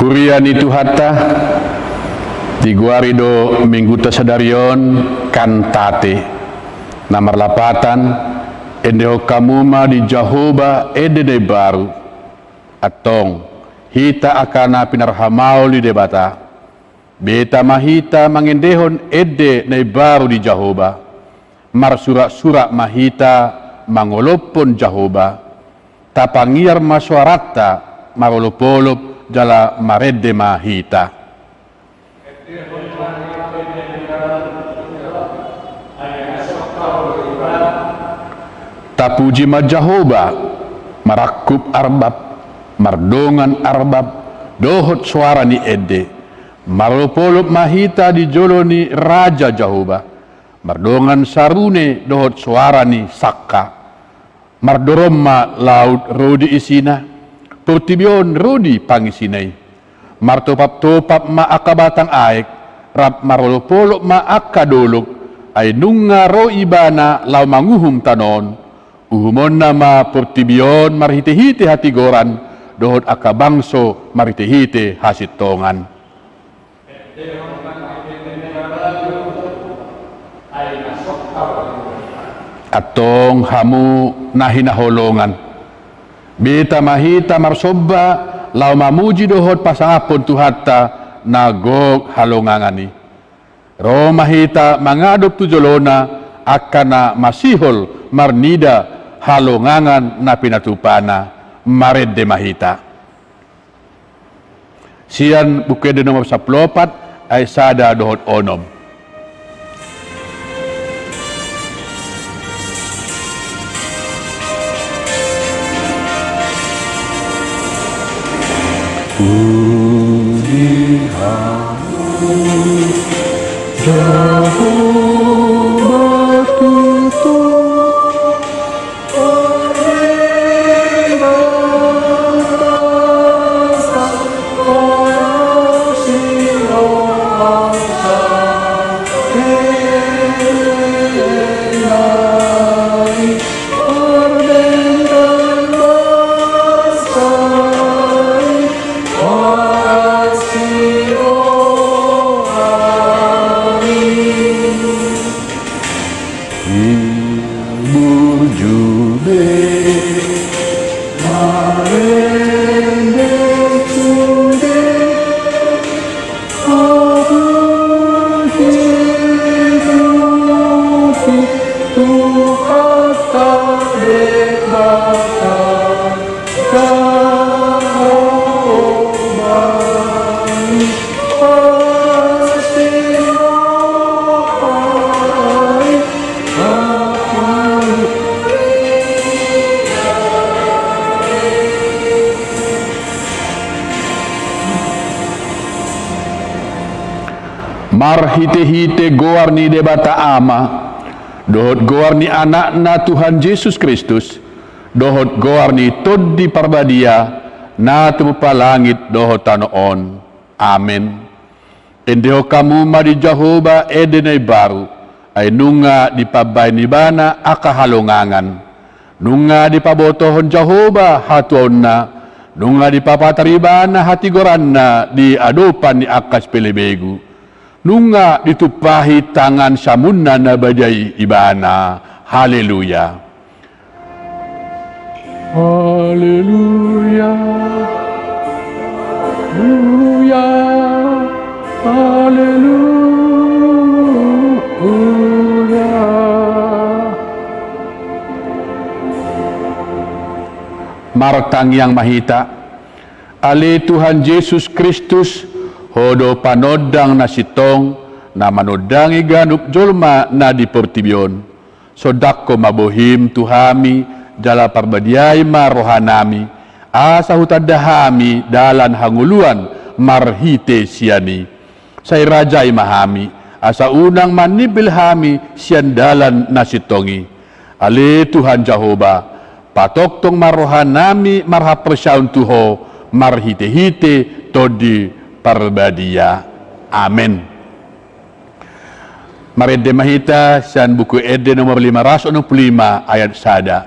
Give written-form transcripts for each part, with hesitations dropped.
Kurian itu hatta tiguarido minggu tasadarion kantate nomor lapatan endeho kamuma di Jahoba edede baru atong hita akana pinarhamau di debata beta mahita mangendehon ede nei baru di Jahoba mar surak-surak mahita mangolopon Jahoba tapangiar maswarata marolopolop jala marede mahita tapuji majahoba marakub arbab mardongan arbab dohot suara ni ede marolopolop mahita di joloni raja Jahoba mardongan sarune dohot suara ni sakka mardoroma laut rodi isina purtibion rodi pangisinai martopap-topap ma akabatang aek rap marolopolop ma akadolok ay nunga ro ibana lau manguhum tanon uhumon nama purtibion marhite-hite hati goran dohot akabangso marhite-hite hasit tongan atong hamu nahinaholongan beta mahita marsoba lau mamuji dohot pasangapon tuhatta nagog halongangani ro mahita mangadop tujolona akana masihol marnida halongangan na pinatupana marede mahita sian bukede nomor 14 ay sada dohot onom marhite-hite goar ni debata ama dohot goar ni anakna Tuhan Yesus Kristus dohot goar ni toddi parbadia na tumupa langit dohot tanoon amen endeho kamu ma di Jahoba edenay baru ay nunga di pabay ni bana akahalongangan nunga di pabotohon Jahoba hatuon na nunga di papataribana hati goran na di adopan ni akas pelebegu nunga ditupahi tangan samunna na bajai ibana haleluya haleluya haleluya haleluya martang yang mahita ale Tuhan Yesus Kristus hodo panodang na sitong na manodang iganup jolma na di portibion sodakko mabohim tuhami jala parbadiay marohanami asa hutadahami dalan hanguluan marhite siani say rajay mahami asa unang manibilhami sian dalan na sitongi ale Tuhan Jahoba patoktong marohanami marhapresyaun tuho marhite-hite todi parbadia amen marede mahita san buku ede nomor 565 ayat sada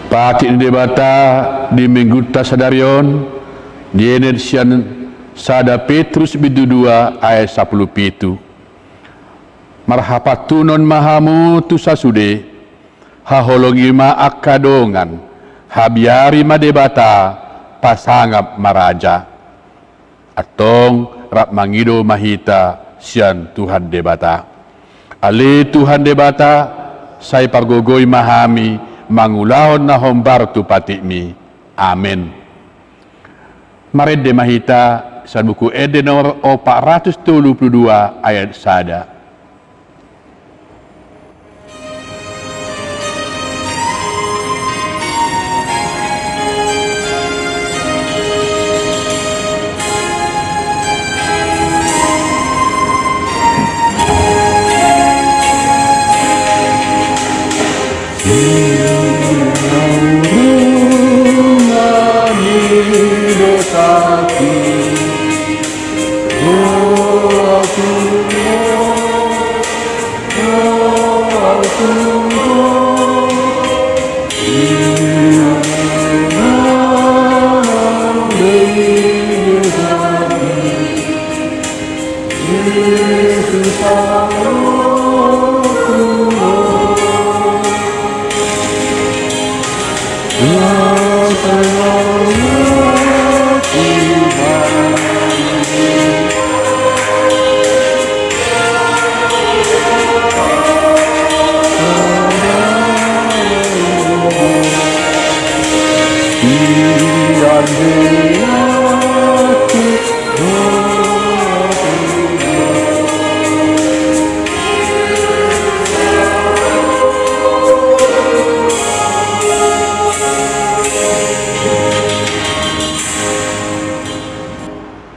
Pati debata di minggu tasadarion di energian sada Petrus bidu 2 ayat 10 marhapatunon mahamu tu sasude haholongi ma akadongan habiari ma debata pasangap maraja atong rap mangido mahita sian Tuhan debata ale Tuhan debata sai pargogoy mahami mangulahon na hombar tu patimi. Amin. Mared de mahita sa buku Ede nomor 432 ayat sada.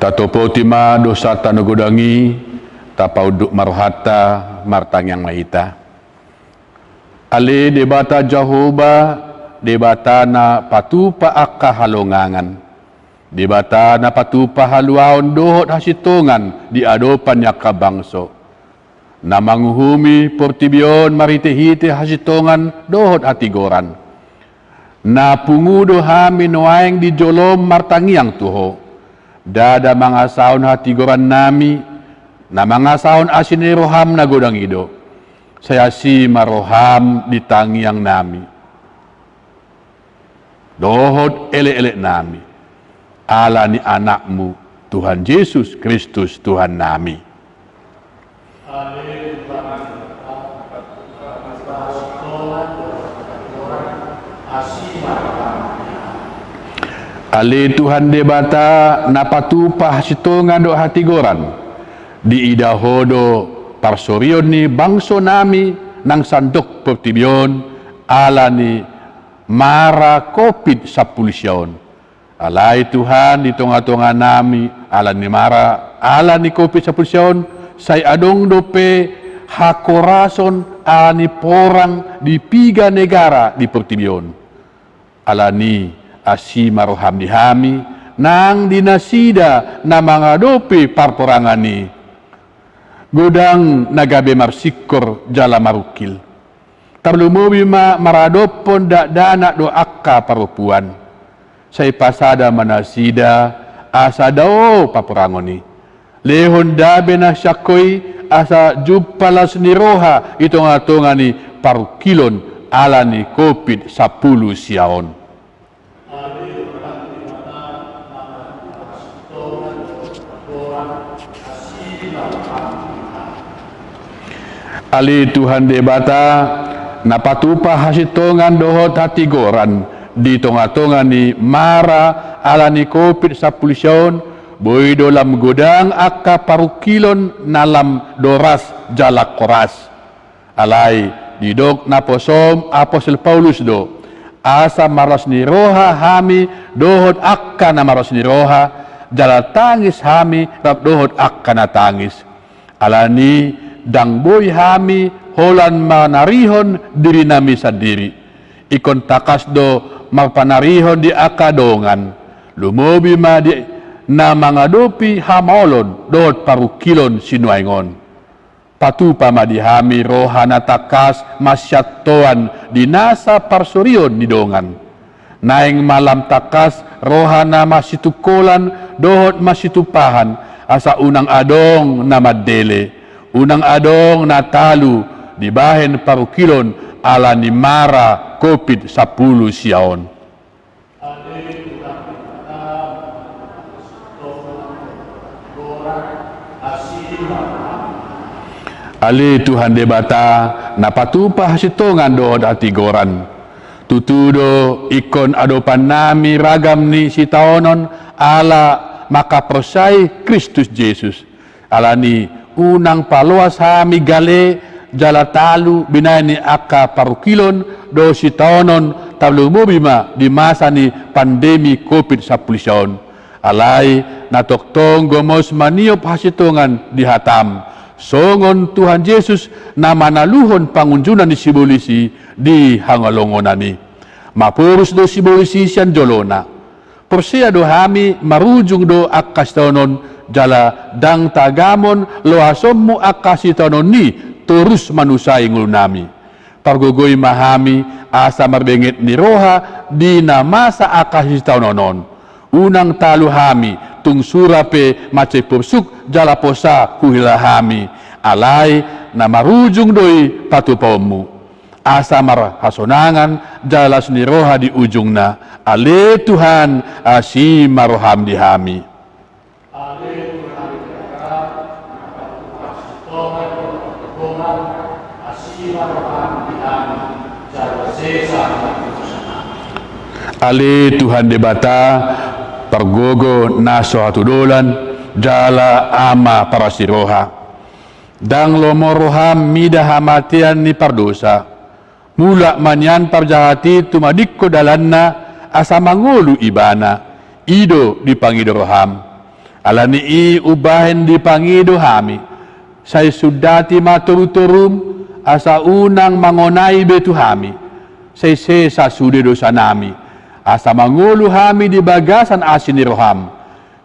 Tatopo tima dosa tanogodangi tapauduk marhata martang yang mahita. Ale debata Jehovah debata na patupa akka halongangan. Debata na patupa haluaon dohot hasitongan di adopan yakka bangso. Na manghuhumi portibion marite-hite hasitongan dohot hatigoran. Na pungudo hamin waeng di jolom martangiang tuho. Dada mangasahon hati goran nami na mangasahon asini roham na godang ido saya si maroham di tangiang nami dohot ele-ele nami ala ni anakmu Tuhan Yesus Kristus Tuhan nami. Ale Tuhan debata napatupa hasitongan do hati goran di idahodo parsorion ni bangso nami nang sandok pertibion ala ni mara COVID-19 alai Tuhan di tonga-tonga nami ala ni mara ala ni COVID-19 say adong dope hakorason ala ni porang di 3 negara di pertibion ala ni asi maroham dihami nang dinasida na mga dopi parporangan ni godang nagabe marsikor jala marukil tarlumubi maradopon dana do akka parupuan say pasada manasida asa dao paporangon ni lehon dabe na syakoy asa jupalas ni roha itong atongan ni parukilon ala ni COVID-10 siyaon. Ali Tuhan debata napatupa hasitongan dohot hati goran di tonga-tonga ni mara ala ni COVID-19 boy dolam godang akka parukilon nalam doras jalak koras alai didok naposom Apostol Paulus do asa maros ni roha hami dohot akka na maros ni roha jala tangis hami rap dohot akka na tangis alani dang boy hami holan manarihon diri nami sendiri ikon takas do mapanarihon di akadongan lumobi ma di na mangadopi hamolon dohot parukilon sinuaingon patu pamadihami rohana takas masyatoan di nasa parsorion di dongan Naing malam takas rohana masitukolan dohot masitupahan asa unang adong na madele. Unang adong na talu dibahen parukilon ala ni mara COVID-10 siyaon. Ali Tuhan debata napatupah sitongan dohot ati goran. Tutudo ikon adopan nami ragam ni sitaonon ala makaprosai Kristus Yesus. Ala ni unang paluas hami gale jala talu binani aka parukilon do sitaonon tablu bima di masa ni pandemi COVID-10. Alai natoktong gomos maniop hasitongan dihatam. Songon Tuhan Yesus na manaluhon pangunjunan ni sibolisi di hangalongonani. Mapurus do sibolisi siyan jolona. Porsia do hami marujung do akastonon jala dang tagamon lohasom mo akasitonon ni terus manusay ngulunami. Pargogoy mahami asa marbengit ni roha di namasa akasitononon. Unang talo hami tung surape macay pursuk jala posa kuhilahami alay na marujung doi patupawmu asa marhasonangan jala suniroha di ujung na ale Tuhan asi maroham di hami. Ale Tuhan debata pergogo naso hatudolan jala ama para siroha dang lomoroham mida hamatian ni pardosa mula manyan parjahati tumadikko dalanna asa mangulu ibana ido dipangido roham alani i ubahen dipangido hami say sudati maturuturum asa unang mangonai betu hami say sesa sude dosa nami asa mangulu hami di bagasan asin ni roham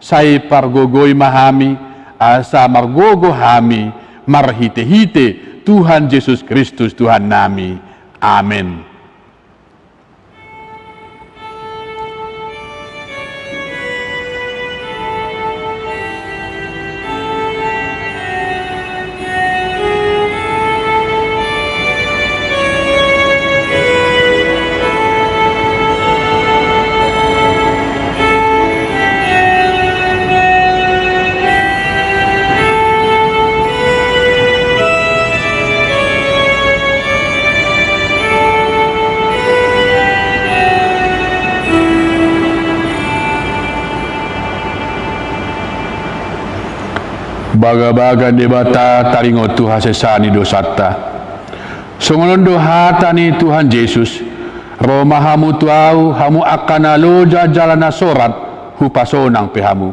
say pargogoy mahami asa margogo hami marhite-hite Tuhan Yesus Kristus Tuhan nami. Amin. Baga-baga debata taringo Tuhan sesani dosata. Songonondo hatani Tuhan Yesus. Roma hamu tuau hamu akan aloja jalana sorat hupasonang pehamu.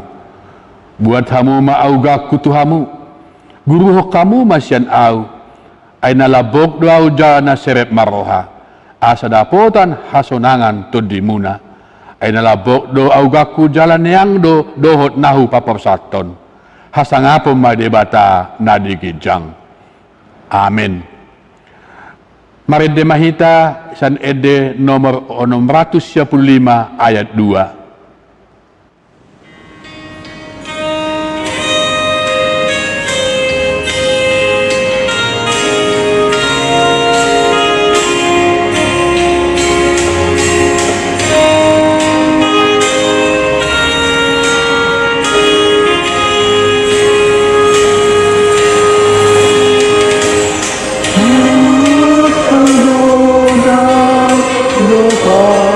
Buat hamu maauga kutuhamu. Guru kamu masyan au. Ay nalabok doau jalana serep maroha. Asa dapotan hasonangan tudimuna. Ay nalabok do augaku jalan yang do dohot nahu paparsaton. Hasangapom madebata nadigijang. Amin. Marede mahita san ede nomor 615 ayat 2. Oh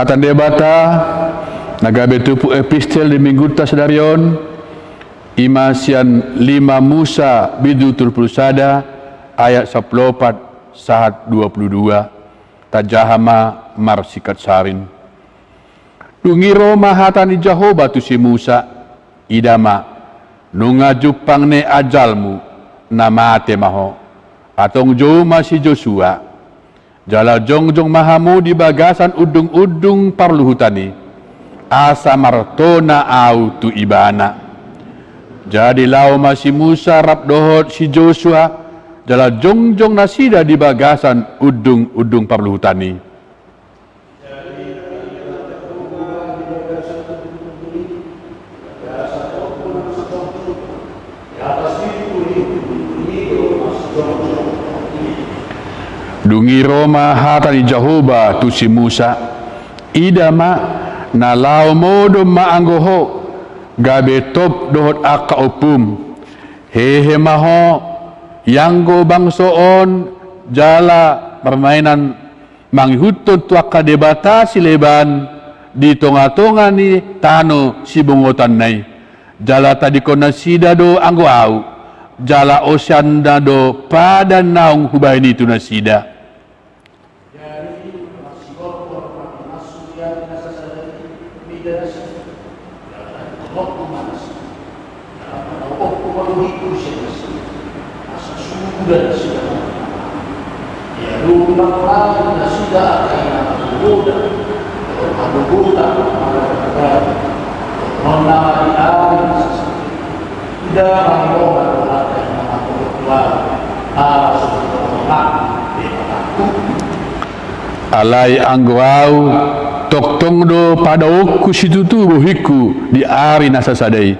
Hatan debata nagabe tupu epistel di minggu tasadarion imasian 5 Musa bidutul pulsada ayat 14 sahat 22 tajahama marsikat sarin dungiro mahatan di Jahoba tu si Musa idama nunga jupang ne ajalmu namate maho atong jo masih Joshua jala jongjong mahamu di bagasan udung-udung parluhutani asa martona au tu ibana jadi lau masih Musa rap dohot si Joshua jala jongjong nasida di bagasan udung-udung parluhutani dungi Roma hatani Jahoba tu si Musa idama na lao modo maanggoho gabe top dohot aka opum hehe maho yanggo bangsoon jala permainan manghutun tuaka debata sileban di tonga-tonga ni tano si bungotan nai jala tadi kona sida do anggo au jala osyanda do pada naung hubaini tu nasida alai angguau toktong do pada oku situtu bohiku di ari nasasadai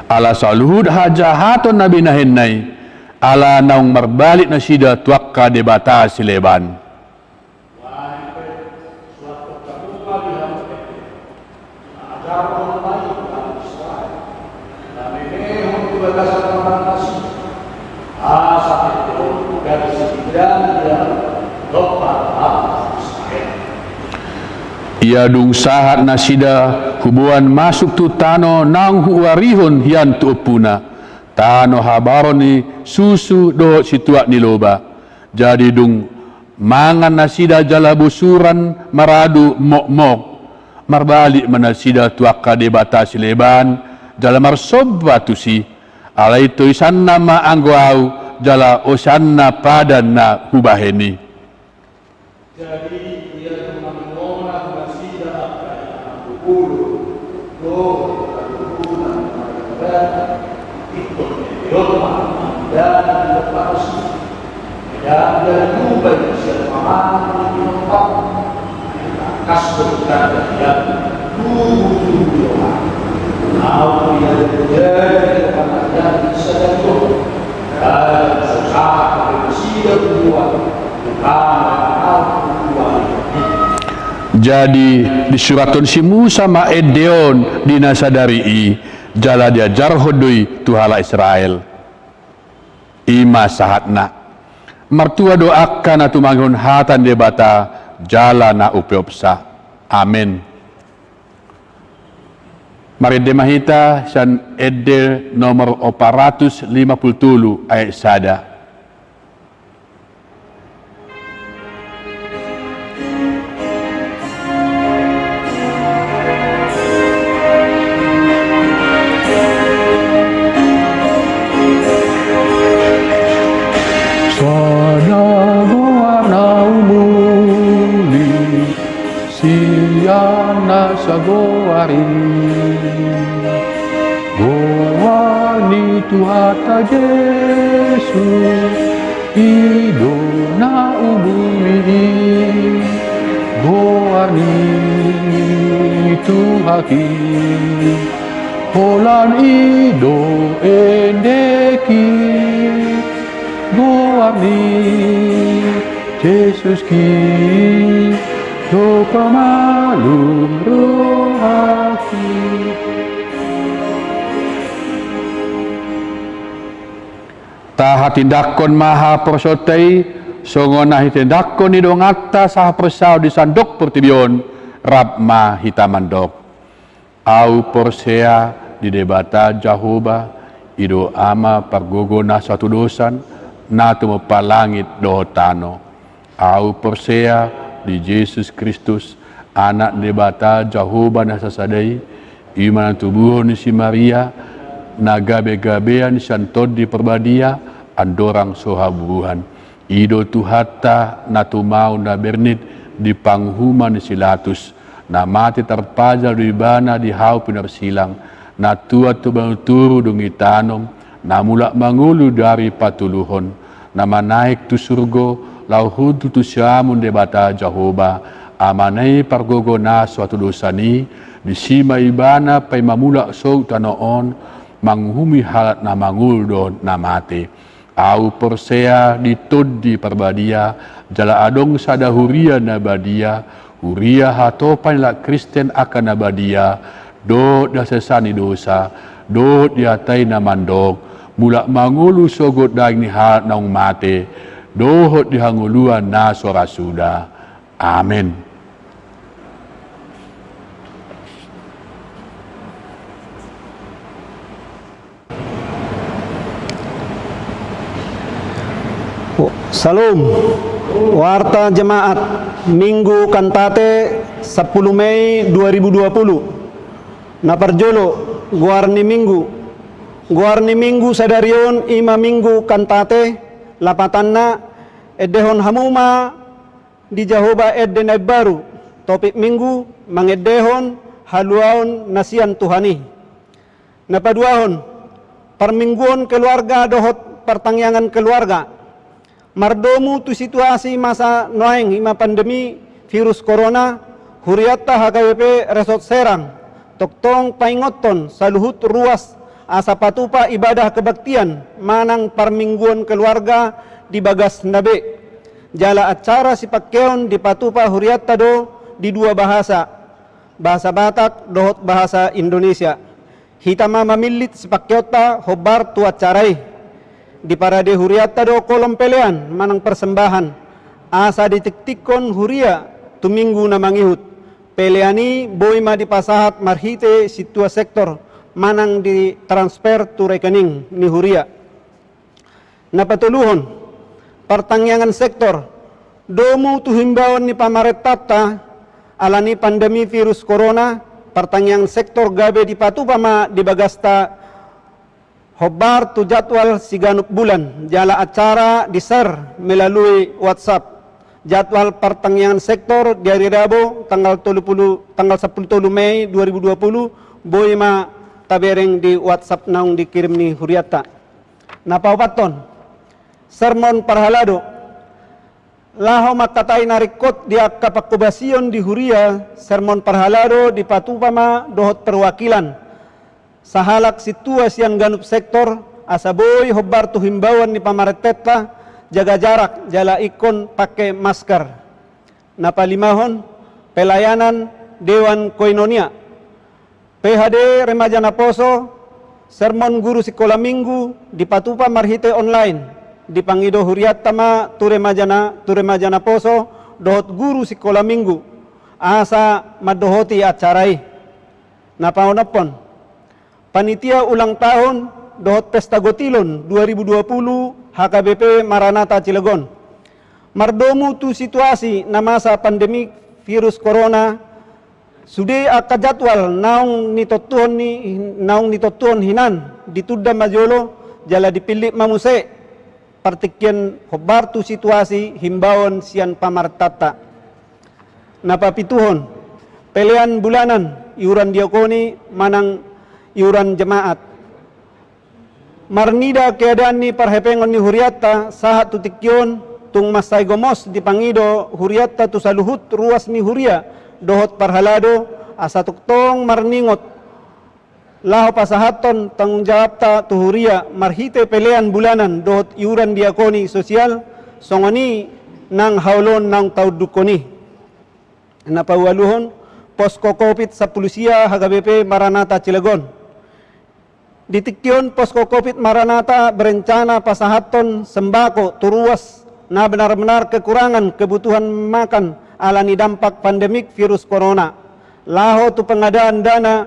ala saluhud hajahaton nabi nahinnai ala naung marbalik nasida tuakka debata sileban ia dung sahat nasida hubuan masuk tu tano nang huarihon hian tu opuna tano habaroni susu do situak ni loba jadi dung mangan nasida jala busuran maradu mok-mok marbalik manasida tuaka debata sileban jala marsoba tu si ala itu isanna ma anggoau jala osanna padanna hubaheni jadi jadi di suratun si Musa ma edeon di nasadari jala dia jarhodui tuhala Israel ima sahatna martua doakan atu mangun hatan debata jala na upeopsa amin mari demahita san ede nomor 457 ayat sada sagoari goani tuhata Yesu idona ubumi goa guarni tu haki holan ido endeki guarni Jesus ki do pamalum rohaki. Taha tindakon maha persotei songonah tindakon idong atta sah persau di sandok pertibion rabma hitamandok au persea di debata Jahoba ido ama pargogona satu dosan natu mepalangit dohotano au persea di Yesus Kristus anak debata Jahoba nasasadai iman tubuhon si Maria nagabe-gabean santod di perbadia andorang sohabuhan ido tuhata natu mau na bernit di panghuman silatus na mati terpajal di bana di hau pinar silang na tua tu turu dungi tanom na mulak mangulu dari patuluhon na manaik tu surgo lau hudu tu syamun debata Jahoba amanai pargogo na suatu dosani di sima ibana pai mamulak so tanoon manghumi halat na manguldo na mate au persea ditod di perbadia jala adong sada huria na badia huria hatopan la Kristen akan na badia do da sesani dosa do diatai na mandok mulak mangulu sogot daing ni halat naung mate dohot dihanguluan na sorasuda. Amin. Salam. Warta Jemaat Minggu Kantate 10 Mei 2020. Naparjolo Guarni Minggu sadarion ima Minggu Kantate lapatanna edehon hamuma di Jahoba edden baru. Topik Minggu mangedehon haluaon nasian Tuhani. Napaduahon permingguan keluarga dohot pertangyangan keluarga. Mardomu tu situasi masa noeng hima pandemi virus corona huriatta HKBP Resort Serang toktong paingoton saluhut ruas asapatupa ibadah kebaktian manang parmingguan keluarga di Bagas Nabe jala acara sipakkeon di patupa huriatta do di dua bahasa Batak dohot bahasa Indonesia hitama mamilit sipakkeota hobar tu acarai di parade huriatta do kolom pelean manang persembahan asa ditiktikon huria tu minggu na mangihut peleani boima di pasahat marhite situa sektor manang di transfer tu rekening ni huria napatuluhon pertangyangan sektor domu tu himbauan ni pamaretata alani pandemi virus corona pertangyangan sektor gabe di patupama di Bagasta hobar tu jadwal siganuk bulan jala acara di-share melalui WhatsApp jadwal pertangyangan sektor di hari Rabu tanggal 10 Mei 2020 boima tabereng di WhatsApp naung dikirim ni huriata napaupaton sermon parhalado laho makatai narikot dia kapakubasion di huria sermon parhalado di patupama dohot perwakilan sahalak situasi yang ganup sektor asaboy hobar tu himbauan ni pamareteta jaga jarak jala ikon pakai masker napalimahon pelayanan Dewan Koinonia PHD Remaja Naposo sermon guru sekolah minggu di patupa marhite online di pangido huriatama tu Remaja Naposo dohot guru sekolah minggu asa madohoti acarai napaonapon panitia ulang tahun dohot pesta gotilon 2020 HKBP Maranatha Cilegon mardomu tu situasi na masa pandemi virus corona sude aka jadwal naung nitotuon hinan ditudda majolo jala dipilih mamuse partikian hobar tu situasi himbauan sian pamartata napapituhon pelean bulanan iuran diakoni manang iuran jemaat marnida keadaan ni parhepengon ni huriatta sahat tu tikyon tung masay gomos di pangido huriatta tu saluhut ruas ni huria dohot parhalado asa tuktong marningot laho pasahaton tanggung jawab ta tuhuria marhite pelean bulanan dohot iuran diakoni sosial songoni nang haulon nang taudukoni napawaluhon posko Covid sa Pulusia HKBP Maranatha Cilegon. Ditiktion posko Covid Maranatha berencana pasahaton sembako turuas na benar-benar kekurangan kebutuhan makan alani dampak pandemik virus corona. Laho tu pengadaan dana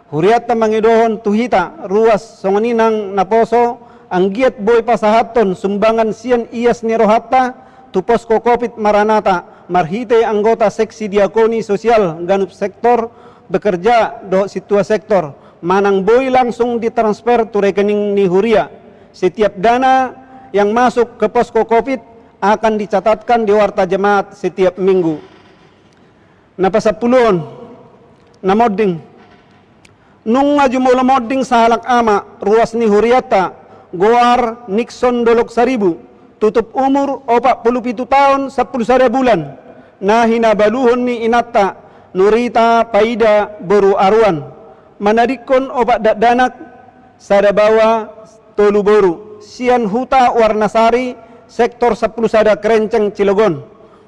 huriata mangidohon tuhita ruas songoninang naposo anggiat boy pasahaton sumbangan sian ias nirohata tu posko Covid Maranatha marhite anggota seksi diakoni sosial ganup sektor bekerja do situa sektor manang boy langsung ditransfer tu rekening ni huria. Setiap dana yang masuk ke posko Covid akan dicatatkan di warta jemaat setiap minggu. Napasapulon namoding nung ngajumula moding sa halak ama ruas ni huriata Goar Nixon Dolok Saribu tutup umur 47 tahun 10 bulan na hinabaluhon ni inata Nurita Paida Boru Arwan manadikon obat danak sadabawa tolu boru sian huta Warnasari sektor 10 sada Kerenceng Cilegon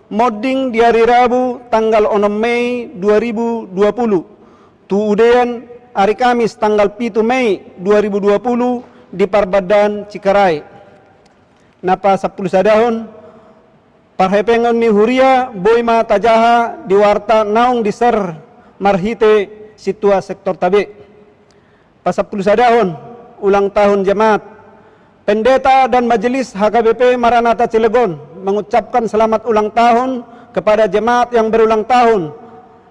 modding di hari Rabu tanggal 6 Mei 2020 tu udean hari Kamis tanggal 7 Mei 2020 di Parbadan Cikarai napa 10 sadahon parhepengon ni huria boy ma tajaha di warta naung diser marhite situa sektor tabe pas 10 sadahon ulang tahun jemaat pendeta dan majelis HKBP Maranatha Cilegon mengucapkan selamat ulang tahun kepada jemaat yang berulang tahun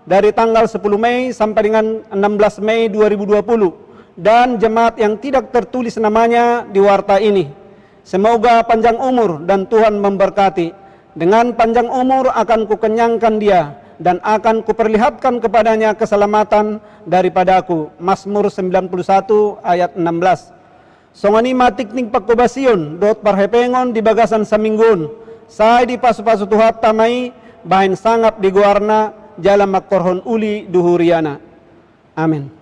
dari tanggal 10 Mei sampai dengan 16 Mei 2020 dan jemaat yang tidak tertulis namanya di warta ini. Semoga panjang umur dan Tuhan memberkati. Dengan panjang umur akan kukenyangkan dia dan akan kuperlihatkan kepadanya keselamatan daripadaku. Mazmur 91 ayat 16. Songani matikning pagkubasion dot parhepengon di bagasan saminggun. Say di pasu-pasu tuhat tamai bahin sangap di guarna jalan makkorhon uli duhuriana. Amin.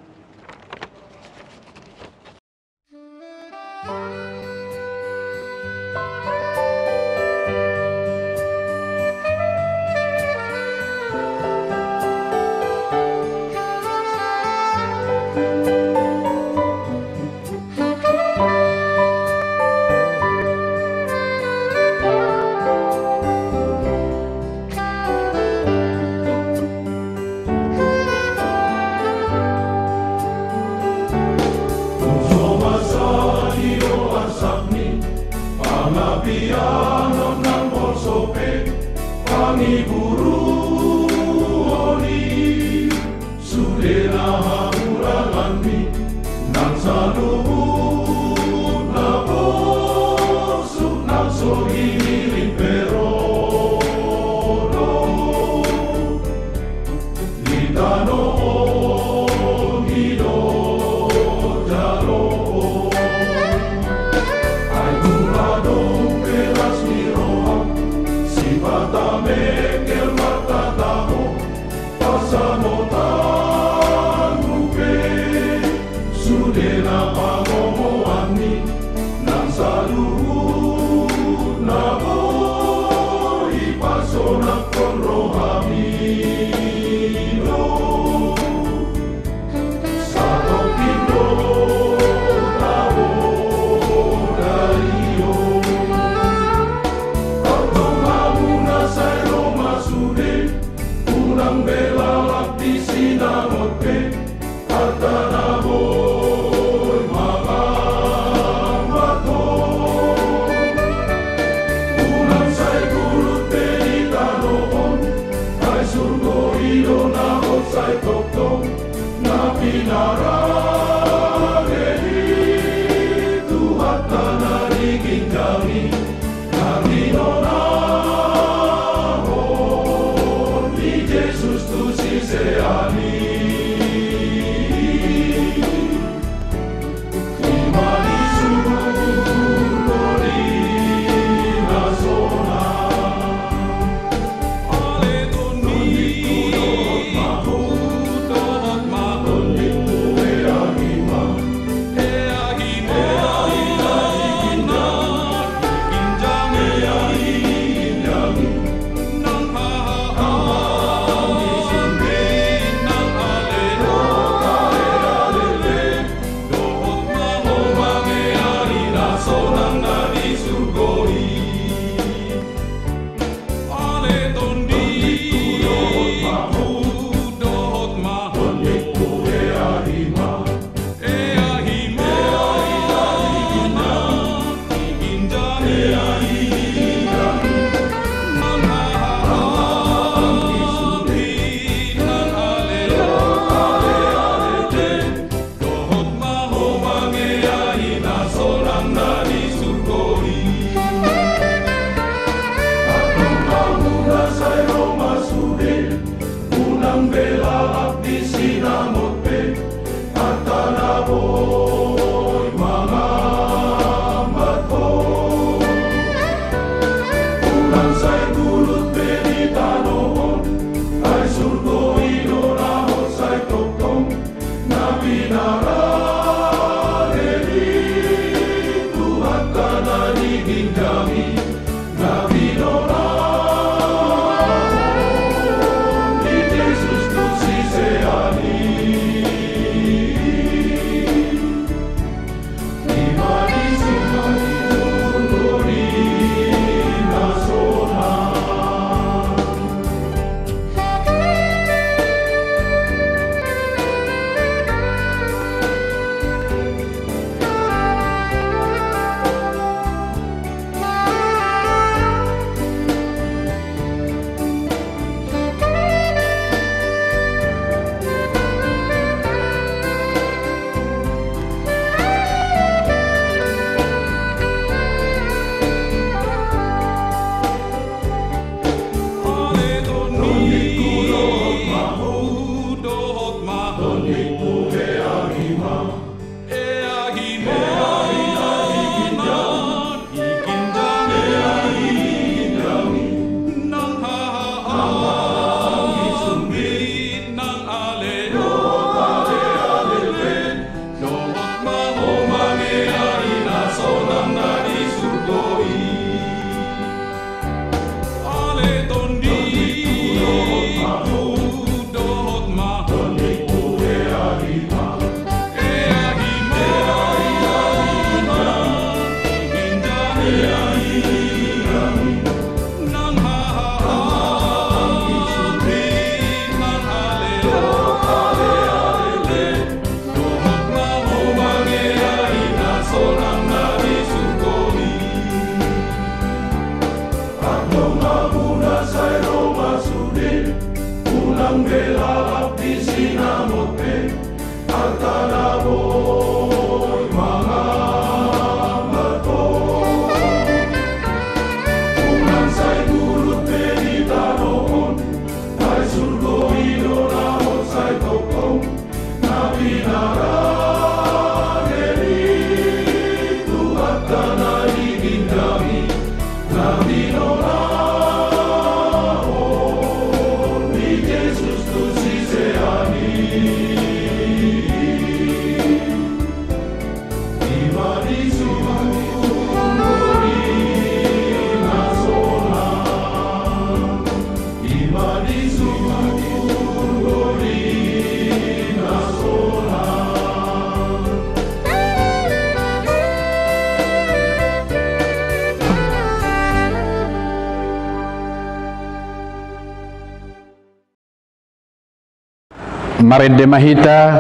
Marende mahita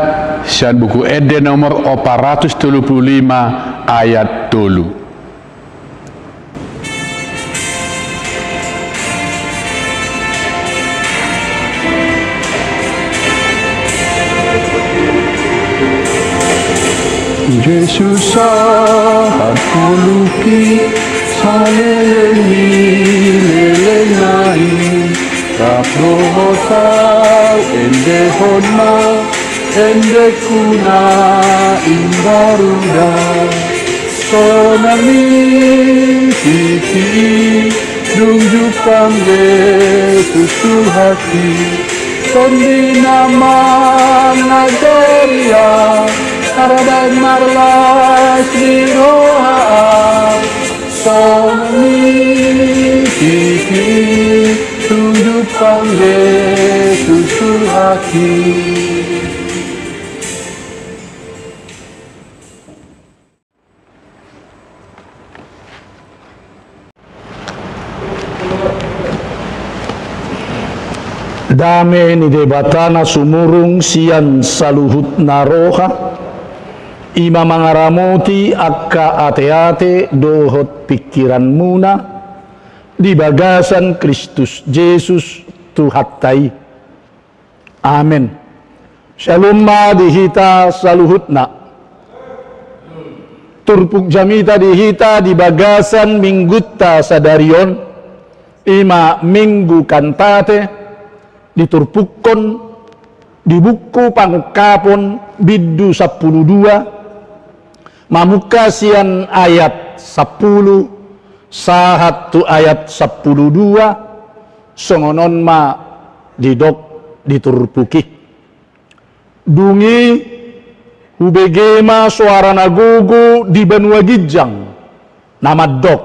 sian buku Ede nomor 435 ayat 3. Yesus saat kuluki saleleni lelenai kaprohotau ende honna ende kuna imbaruda sonami titi dungjupang Yesus hati tondi nama nagaria Aradan marlas di roha sonami titi tunjuk panggil susul hati. Dame ni debatana sumurung sian saluhut naroha ima mangaramuti akka ate-ate dohot pikiran muna di bagasan Kristus Yesus Tuhattai. Amin. Shalom ma dihita saluhutna. Turpuk jamita dihita di bagasan minggutta sadarion. Ima minggu kantate diturpukkon di buku pangkapon biddu 12 mamukasian ayat 10 sahat tu ayat 12 songonon ma didok diturpuki dungi hubegema suara nagugu di benua gijang nama dok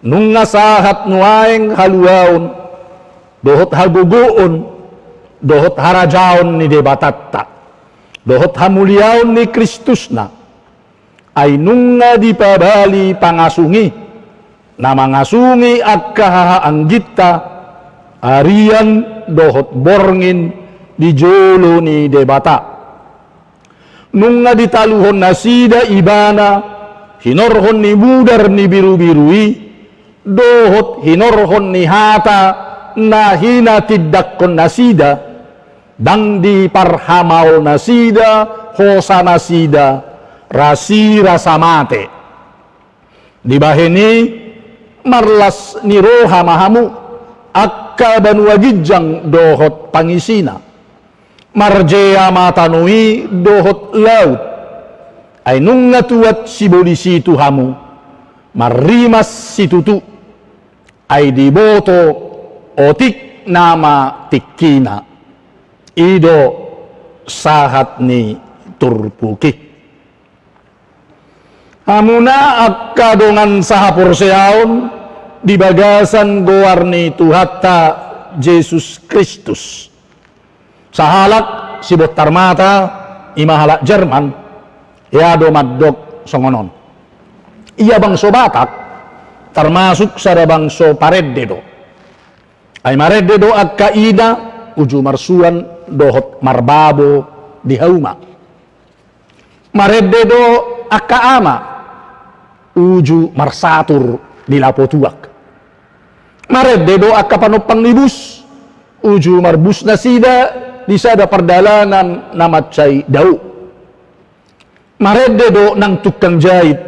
nunga sahat nuaeng haluaun dohot haguguun dohot harajaon ni debatatta dohot hamuliaun ni Kristusna ay nunga dipabali pangasungi nama ngasungi akka haanggita arian dohot borngin di jolo ni debata nunga ditaluhon nasida ibana hinorhon ni budar ni biru-birui dohot hinorhon ni hata na hina tidakkon nasida dang di parhamau nasida hosa nasida rasi rasa mate di baheni marlas ni roha mahamu akka banua gijang dohot pangisina marjea matanui dohot laut ay nunga tuat sibolisi tuhamu marimas situtu ay diboto otik nama tikina ido sahat ni turpuki amuna akka dongan sahapur seaon di bagasan gowarni Tuhatta Yesus Kristus sahalak sibot tarmata imahalak Jerman ya do maddok songonon iya bangso Batak termasuk sada bangso Pareddedo ay Mareddedo akka ida uju marsuan dohot marbabo di hauma Mareddedo akka ama uju marsatur di lapotuak Maredde do akka panopang nibus uju marbus nasida di sada perdalangan namacay dau. Maredde do nang tukang jahit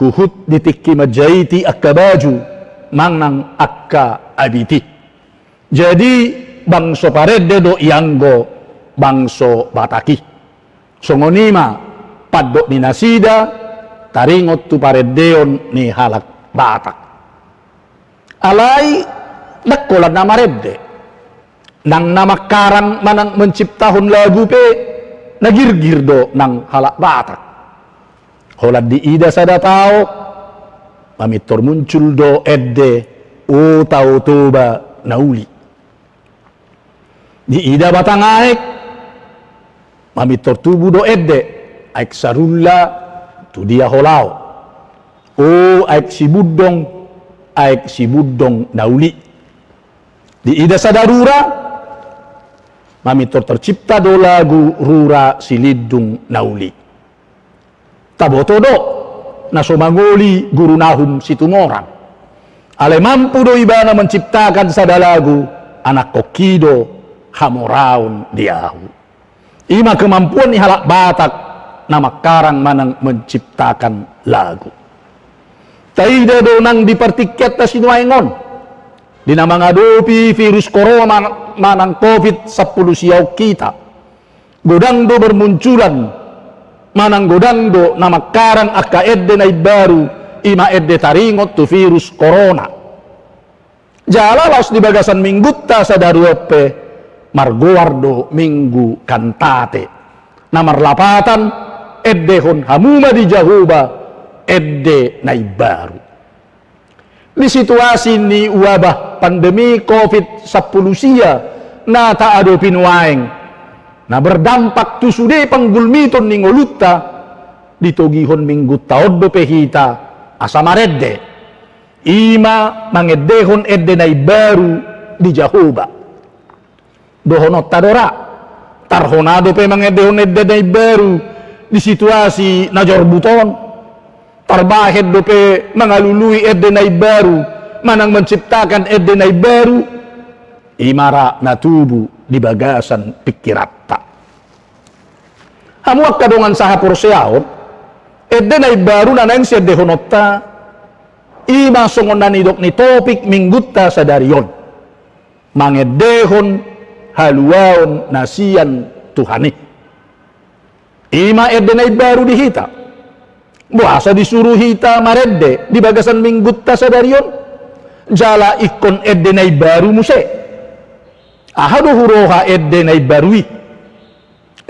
huhut ditikki majahiti akka baju mangnang akka abiti. Jadi bangso paredde do ianggo bangso bataki. Songonima paddo ni nasida taringot tu pareddeon ni halak batak. Alay nakolan na maredde nang namakarang manang menciptahon lagu pe nagirgir do nang halak batak. Holad di ida sada tao mamitor muncul do edde o tau toba nauli. Di ida batang aek mamitor tubu do edde aek sarulla tu dia holao. O aek si buddong aek si buddong nauli. Di ida sadarura mamitor tercipta do lagu rura silidung nauli. Tabotodo na sumangoli guru nahum situmorang. Ale mampu do ibana menciptakan sada lagu anak kokido hamoraun diahu. Ima kemampuan ni halak batak nama karang manang menciptakan lagu. Taida do nang dipertiket ta sinuaingon. Dinamang adopi virus corona manang COVID-10 siyaw kita. Godang do bermunculan manang godang do nama karang akka edde na baru ima edde taringot tu virus corona. Jalalos di bagasan minggutta sadaruepe margoardo minggu kantate. Namar lapatan edde hon hamuma di jahuba edde na baru. Di situasi ni wabah pandemi COVID-10 siya na taado pinuaeng na berdampak tu sude panggulmiton ning olutta ditogihon minggu taod do pehita asa maredde ima mangeddehon edde nay baru di jahoba dohonot tadora tarhonado pe mangeddehon edde nay baru di situasi najor buton tarbahed do pe mangalului edde nay baru manang menciptakan edde nay baru imara natubu di bagasan pikiratta. Hamuak kadongan saha porseaon edde nay baru nanang siya dehonotta ima songon nanidok ni topik minggutta sadarion mangedehon haluaon nasian Tuhani. Ima edde nay baru dihita buasa disuruh hita maredde di bagasan minggutta sadarion jala ikon edde nay baru muse ahado huroha edde nay barui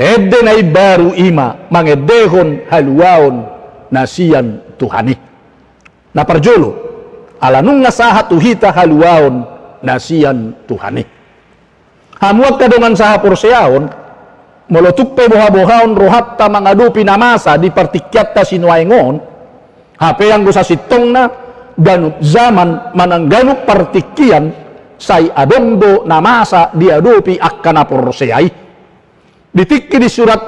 edde nay baru ima mangedehon haluaon nasian Tuhani na parjolo alanung ngasaha tuhita haluaon nasian Tuhani. Hamuak kadongan saha porseaon molotuk pe boha-bohaon rohatta mangadupi namasa di partikyatta sinuaingon hape yang gusa sitong na ganuk zaman manang ganuk partikian say adondo namasa diadopi akkana porseai ditikki di surat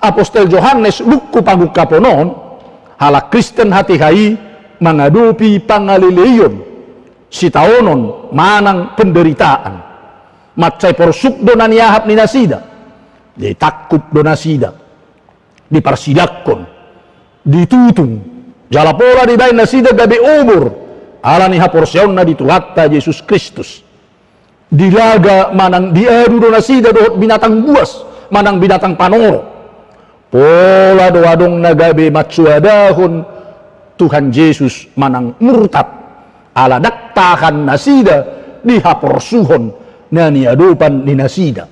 Apostel Yohanes lukku pagukkaponon halak Kristen hati-hai mengadupi pangalileyon sitaonon manang penderitaan macay porsuk do naniyahap ni nasida ditakup do nasida diparsidakon ditutung jalapola di bain nasida gabe umur alani haporsyon na ditulatta Yesus Kristus dilaga manang diadu do nasida do binatang buas manang binatang panoro pola do adong nagabe matsuadahon Tuhan Yesus manang murtad ala daktahan nasida di haporsuhon na niadupan ni nasida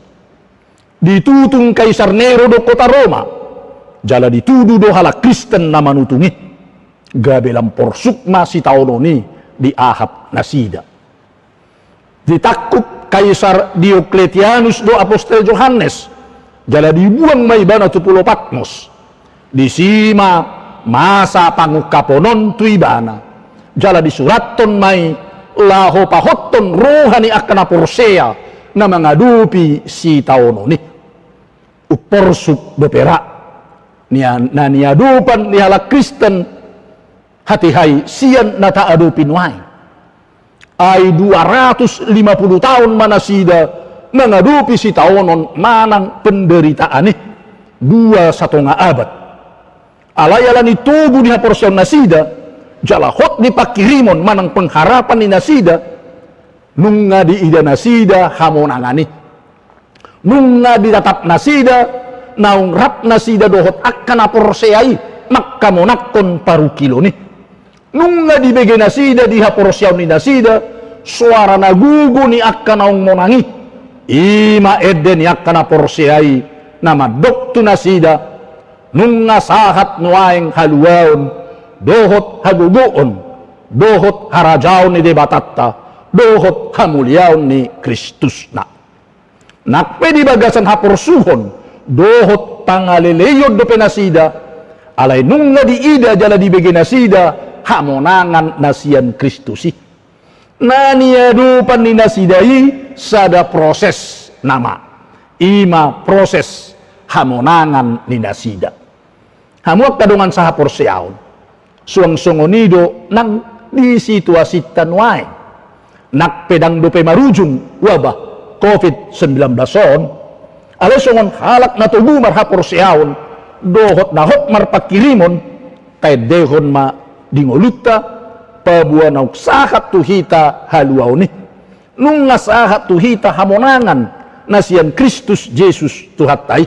ditutung Kaisar Nero do kota Roma jala ditudu do hala Kristen na manutungi gabe lamporsukma si taononi di ahap nasida ditakup Kaisar Diokletianus do Apostel Yohanes jala dibuang may bana tu Pulo Patmos disima masa pangukaponon tu ibana jala disuraton may laho pahotton rohani akana porsea na mangadupi si taononi uporsuk bepera na niadupan ni halak Kristen hati-hai siyan na taadupin wain ay 250 tahun manasida mengadupi si taonon manang penderitaan ni 2,5 abad. Alayalan itubu di haporsion nasida jalahot di pakirimon manang pengharapan ni nasida nunga di ida nasida hamonangani nunga di tatap nasida naung rap nasida dohot akan aporseai makkamonakon paru kilo ni nunga di bege nasida di haporsion ni nasida suara nagugu ni akan naung monangi ima eden ni akan aporseai nama doktu nasida nunga sahat nuaing haluaon dohot haguguon dohot harajaon ni debatatta dohot hamuliaon ni Kristus nakpe di bagasan haporsuhon dohot pangaleleyod do penasida alay nunga di ida jala di bege nasida hamonangan nasian Kristusi naniadupan ni nasidai sada proses nama ima proses hamonangan ni nasida hamuak kadungan saha porseaon suang-songonido nang di situasi tanwain nak pedang dope marujung wabah COVID-19 on alay songon halak na tubu marha porseaon dohot nahot marpakirimon kay dehon ma dingoluta pabuan nauk sahat tuhita haluaw ni nung nasahat tuhita hamonangan nasian Kristus Yesus tuhatay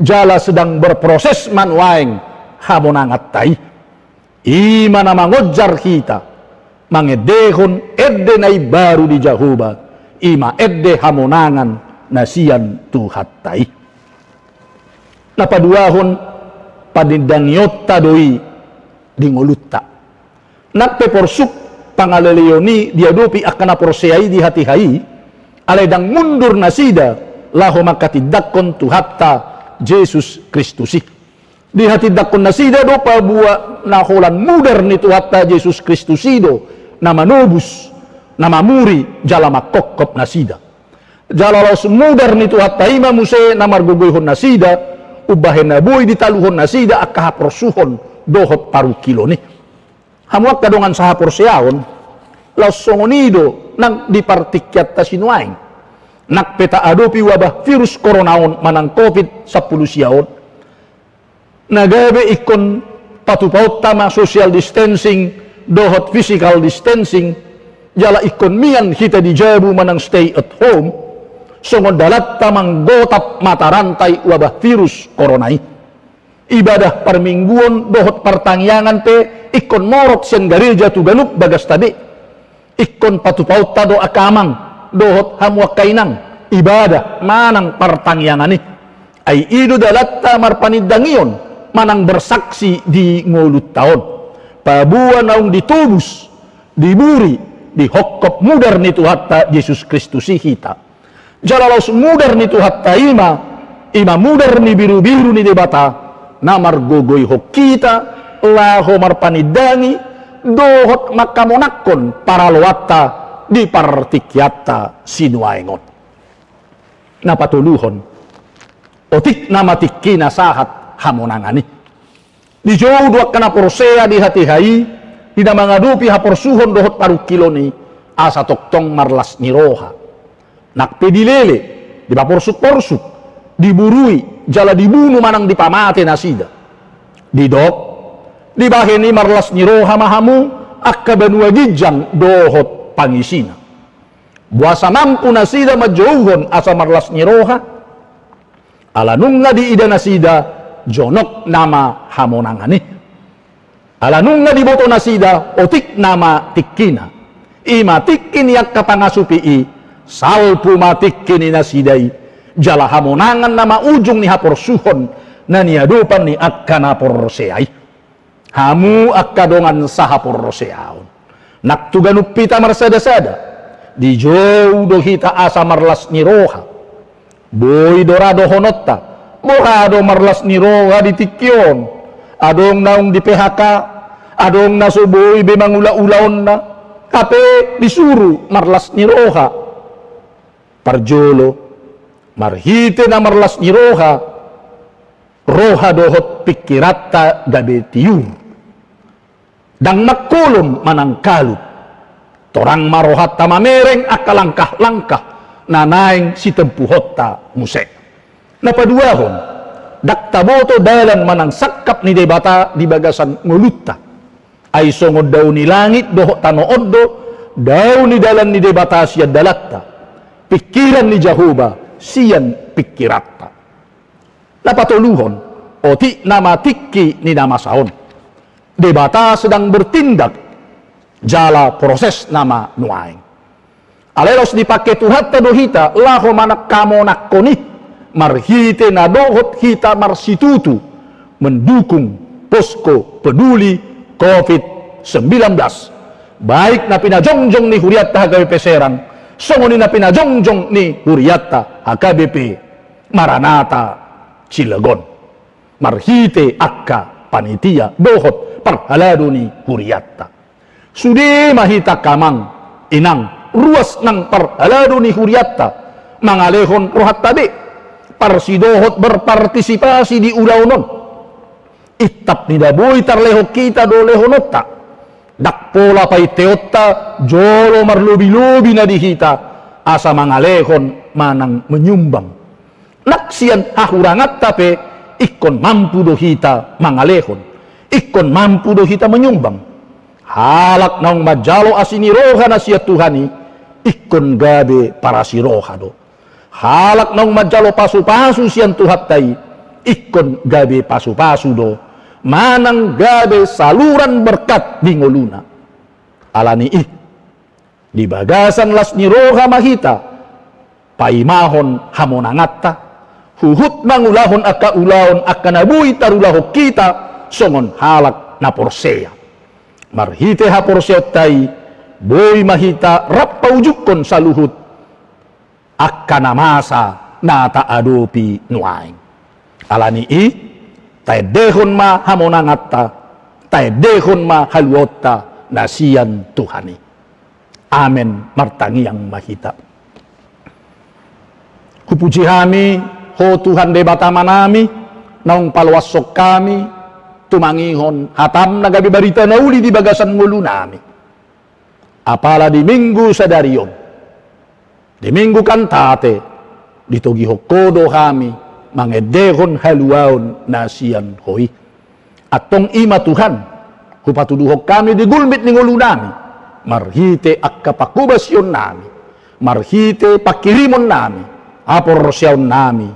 jala sedang berproses manwaing hamonangat tay ima na mangojar kita mangedehon edde nay baru di Jahoba ima edde hamonangan nasian tuhatay napaduahon padindangyotta doi dingolutta nakpe porsuk pangaleleoni diadopi akan aporseai di hati-hai aledang mundur nasida laho makatidakon tuhatta Yesus Kristusi di hati dakon nasida do pabua naholan mudar ni tuhatta Yesus Kristusido nama nobus nama muri jala makokop nasida jala los mudar ni tuhatta ima muse namar gugoyhon nasida ubahen naboy ditaluhon nasida akahaporsuhon dohot paru kilo ni hamuak kadongan saha porseaon laos songonido nang dipartikyat tasinuaing nak peta adopi wabah virus koronaon manang COVID-10 siaon nagabe ikon patupaut tama social distancing dohot physical distancing jala ikon mian kita dijabu manang stay at home songon dalat tamang gotap mata rantai wabah virus koronai ibadah permingguan dohot pertangyangan pe ikon morot sen gereja tu galup bagas tadi ikon patupaut tado akamang dohot hamuak kainang ibadah manang pertangyangan ni ay ido dalatta marpanidangion manang bersaksi di ngulut taon pabuan naung ditubus diburi dihokop mudar ni tuhatta Yesus Kristus hita jalalos mudar ni tuhatta ima mudar ni biru-biru ni debata namar gogoy hokita laho marpanidangi dohot makamonakon para loatta di partikyata sinuaingon napatuluhon otik nama tikina sahat hamonangani di jauh dua kana porsea di hati-hai tidak mengadupi haporsuhon dohot paru kilo ni asa toktong marlas niroha nakpe dilele di paporsuk-porsuk diburui jala dibunuh manang dipamate nasida didok dibaheni marlas niroha mahamu akka benua gijang dohot pangisina buasa mampu nasida majauhon asa marlas niroha alanunga di ida nasida jonok nama hamonangani alanunga di boto nasida otik nama tikkina ima tikkin yak kapangasupi salpu matikkini nasidai jala hamonangan nama ujung ni haporsuhon naniadupan ni akkana porseai hamu akkadongan sahaporseaon naktuganup pita marsada-sada di jauh dohita asa marlas niroha boy dorado honotta morado marlas niroha di tikyon adong naung di PHK adong nasuboy be mangula-ulaon na kape disuruh marlas niroha parjolo marhite na marlas niroha roha dohot pikiratta gabe tiyur dang makulum manang kalut torang marohat tamamereng akalangkah-langkah nanaing si tempuhotta muse. Napaduahon, daktaboto dalan manang sakap ni debata di bagasan ngulutta. Ay songod daw ni langit doho tanooddo, daw ni dalan ni debata siya dalatta. Pikiran ni Jehovah siyan pikiratta. Napatuluhon, o ti nama tikki ni nama saon. Debata sedang bertindak, jala proses nama nuaing. Aleros dipakai Tuhan tadohita, laho manak kamo nakoni, marhite na dohot hita marsitutu, mendukung posko peduli COVID-19. Baik na pinajongjong ni Huriatta HKBP Serang, songoni na pinajongjong ni Huriatta HKBP Maranata Cilegon. Marhite akka panitia dohot parhalado ni Huriatta. Sudi mahita kamang inang ruas ng parhalado ni Huriatta mangalehon rohat tabi parsidohot berpartisipasi di ulaunon itap ni daboy tarleho kita do lehonotta dakpola pay teotta jolo marlubi-lubi na dihita asa mangalehon manang menyumbang naksian hahurangat tape ikon mampu do hita mangalehon ikon mampu do hita menyumbang halak naong majalo asiniroha na siya Tuhani ikon gabe para siroha do halak naong majalo pasu-pasu siyan tuhattay ikon gabe pasu-pasu do manang gabe saluran berkat di ngoluna alani di bagasan las niroha mahita paimahon hamonangatta huhut mangulahon akka ulaon akka nabuhi tarulaho kita songon halak na porseya marhite ha porseot tay boy mahita rappaujukon sa luhut akka namasa nata adopi nuaing alani taedehon ma hamonangatta taedehon ma haluotta nasian Tuhani amen martangi yang mahita kupuji kami ho Tuhan debata manami naung palwasok kami tumangihon hatam nagabi barita nauli di bagasan ngulu nami apala di minggu sadarion di minggu kantate ditogi hokodo kami mangedehon haluaon nasian hoi atong ima Tuhan hupatuduhok kami di gulmit ni ngulu nami marhite akka pakubasyon nami marhite pakirimon nami aporosyaon nami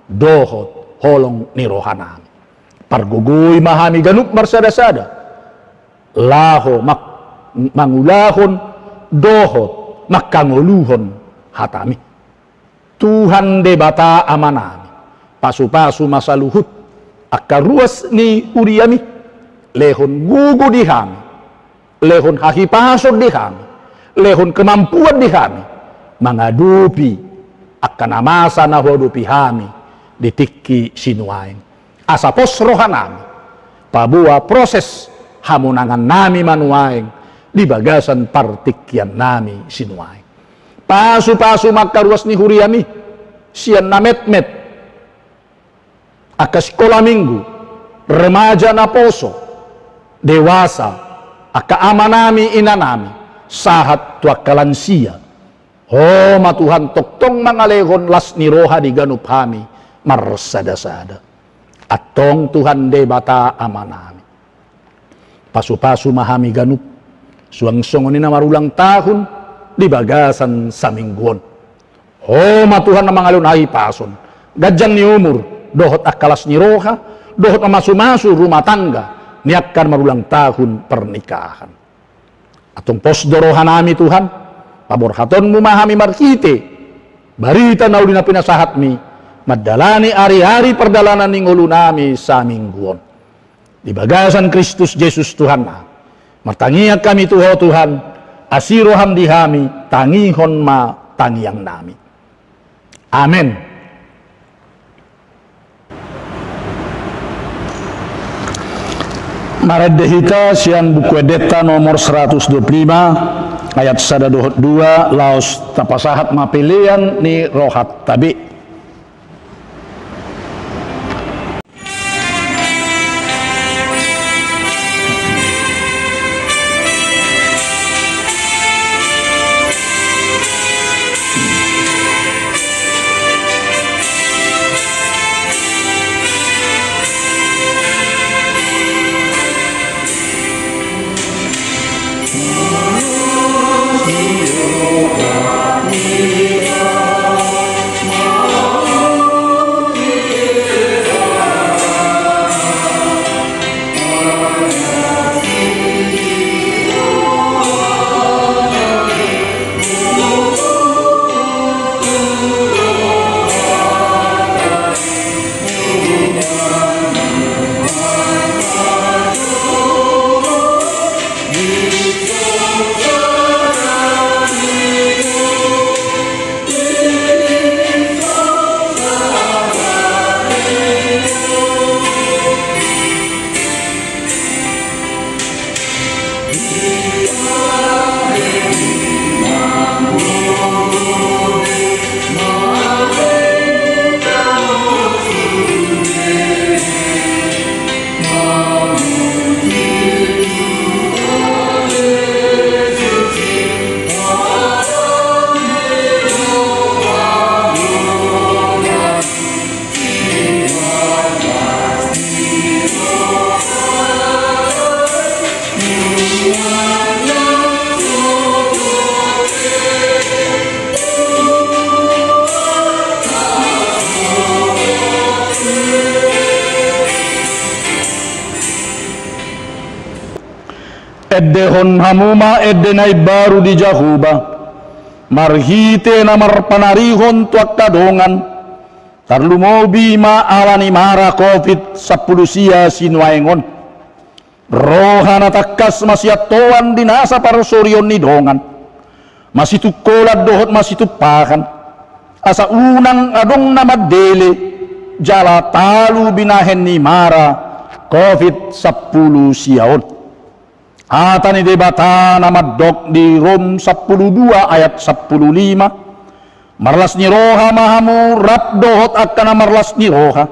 dohot holong ni rohanami pargugoy mahami ganup marsada-sada laho mangulahon dohot makanguluhon hatami Tuhan debata amanami pasu-pasu masaluhut akaruas ni uriami lehon gugu di kami lehon hahipasod di kami lehon kemampuan di kami mangadupi akan amasa na hodupi kami ditikki sinuain asa posrohan nami pabuah proses hamunangan nami manuaing di bagasan partikyan nami sinuaing pasu-pasu makaruas ni huriami sian namet-met aka sekolah minggu remaja na poso dewasa aka ama nami ina nami sahat tuak kalansia oh matuhan toktong mangalehon las niroha di ganup kami marsada-sada atong Tuhan debata amanami pasu-pasu mahami ganup suang-songon na marulang tahun di bagasan sa mingguon oh matuhan na mangalon ay pason gadjang ni umur dohot akalas niroha dohot masu-masu rumah tangga niakan marulang tahun pernikahan atong posdorohan nami Tuhan paborhaton mo mahami markite barita na uli na pinasahat mi madalani ari-ari perdalanan ning ulo nami sa mingguon di bagasan Kristus Jesus Tuhan na martangiak kami Tuhan asiroham dihami tangihon ma tangiang nami amen. Maredehita sian buku edeta nomor 125 ayat 122 laos tapasahat mapilian ni rohat tabi. Eddehon hamuma eddenay baru di Jahuba, marhite na marpanarihon tuak kadongan, tarlumobi maalani mara COVID-10 sia sinuaingon. Rohana takkas masyatoan dinasa parsoryon ni dongan. Masih tukolad dohot masih tupakan. Asa unang adong na madele, jala talu binahen ni mara COVID-10 siyaon. Ata ni debata na maddok di Rom 12 ayat 15. Marlas ni roha mahamu rap dohot akka na marlas ni roha.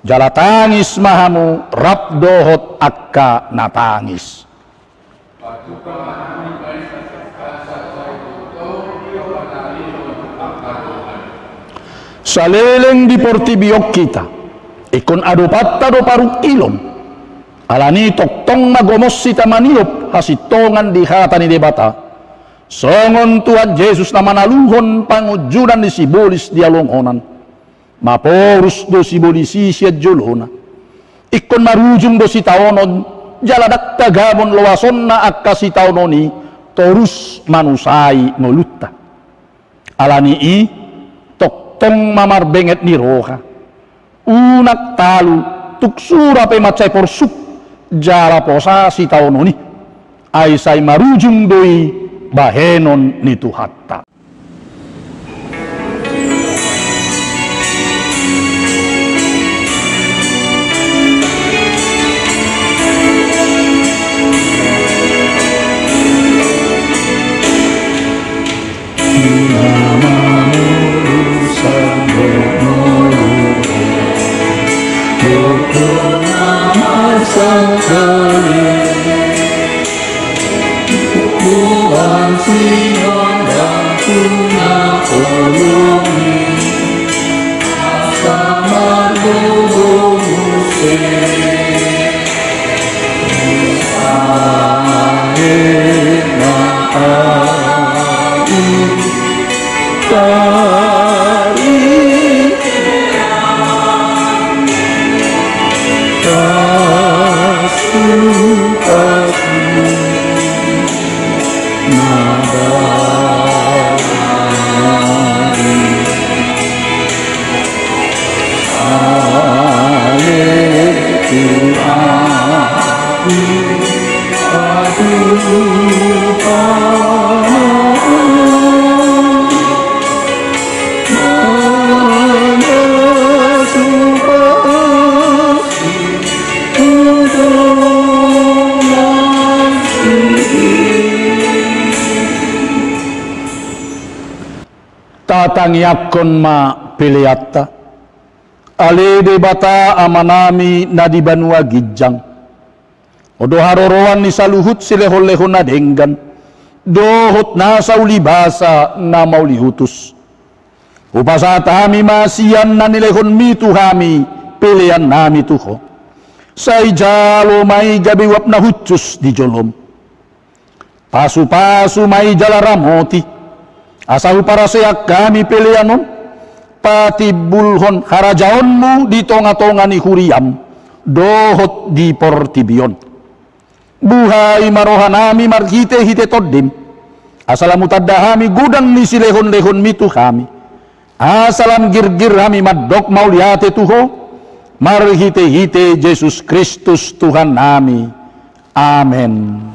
Jala tangis mahamu rap dohot akka na tangis. Saleleng di portibiok kita, ikon adopatta do paruk ilom, alani toktong magomos sita maniop hasitongan di hata ni debata, songon Tuhan Yesus na manaluhon pangujudan di sibolis di alongonan, maporus do sibolisi siya jolona, ikon marujung do sitaonon, jaladak tagamon loason na akka sitaononi, torus manusai ngolutta, alani tong mamar benget ni roha unak talu tuksura pe macai porsuk jara posa si taunoni ai sai marujung doi bahenon ni tuhatta. Tatangiyakon ma piliatta ale debata amanami na di banua gijang odo haroroan ni saluhut silehon-lehon na denggan dohot na saulibasa na maulihutus upasatami masiyan na nilehon mitu hami pilihan nami tuho say jalo may gabiwap na hutsus di jolom pasu-pasu may jalaramoti asal para seyak kami pilihanon pati bulhon harajaonmu di tonga-tonga ni huriam dohot di portibion buhay marohanami marhite-hite toddim asalam utadahami gudang ni silehon-lehon mitu kami asalam girgir kami maddok mauliate tuho marhite-hite Yesus Kristus Tuhan nami amen.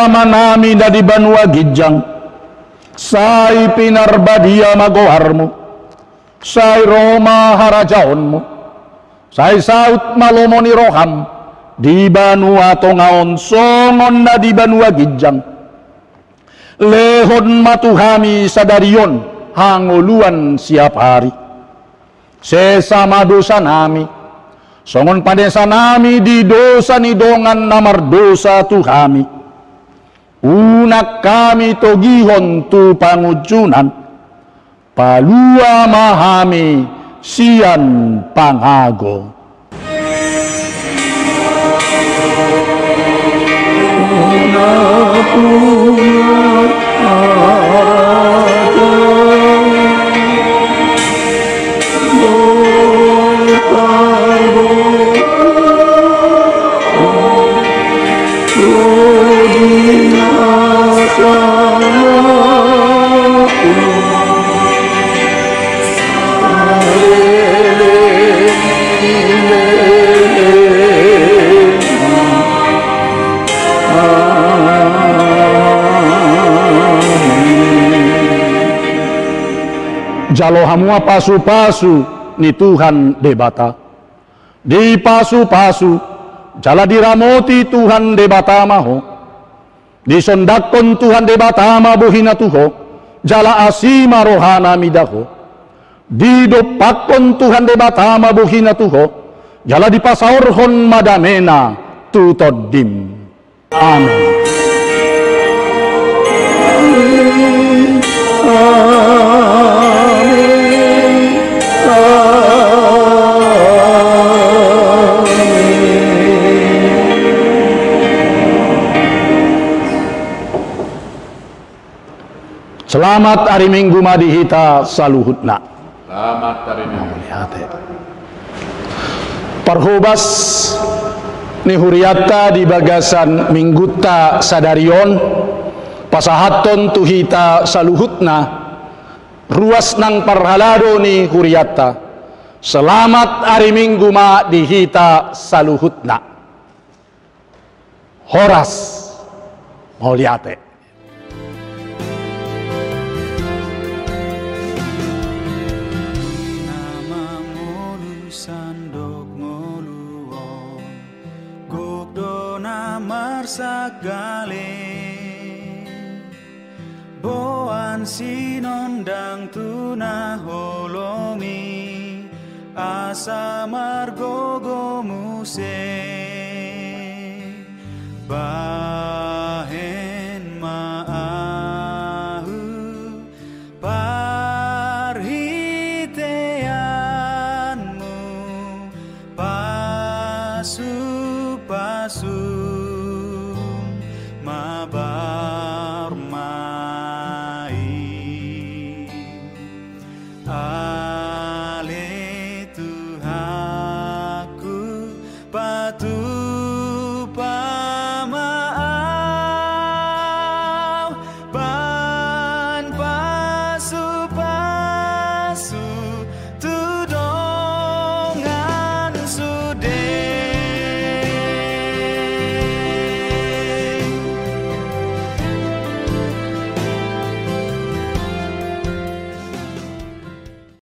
Manami na di banua gijang say pinarbadia magoharmo say Roma harajaonmo say saut malomo ni roham di banua tongaon songon na di banua gijang lehon matuhami sadarion hanguluan siap hari. Sesama dosa nami, songon padesa nami di dosa ni dongan namar dosa tuhami. Unak kami togihon tu pangujunan, palua mahami sian pangago. Jalo hamua pasu-pasu ni Tuhan debata. Di pasu-pasu jala diramoti Tuhan debata maho. Disondakon Tuhan debata ma buhina tuho. Jala asima rohana midaho. Didopakon Tuhan debata ma buhina tuho. Jala dipasaurhon madamena tutodim. Amin. Selamat hari Minggu madihita saluhutna. Selamat hari Minggu. Perhubas ni huriata di bagasan mingguta sadarion pasahaton tuhita saluhutna ruas nang parhalado ni huriata. Selamat hari Minggu madihita saluhutna. Horas moliate. Sagale boan sinondang tuna holomi asa margogo muse bahen maahu parhiteanmu pasu-pasu mabar mai ale Tuhanku patu pamaau ban pasu-pasu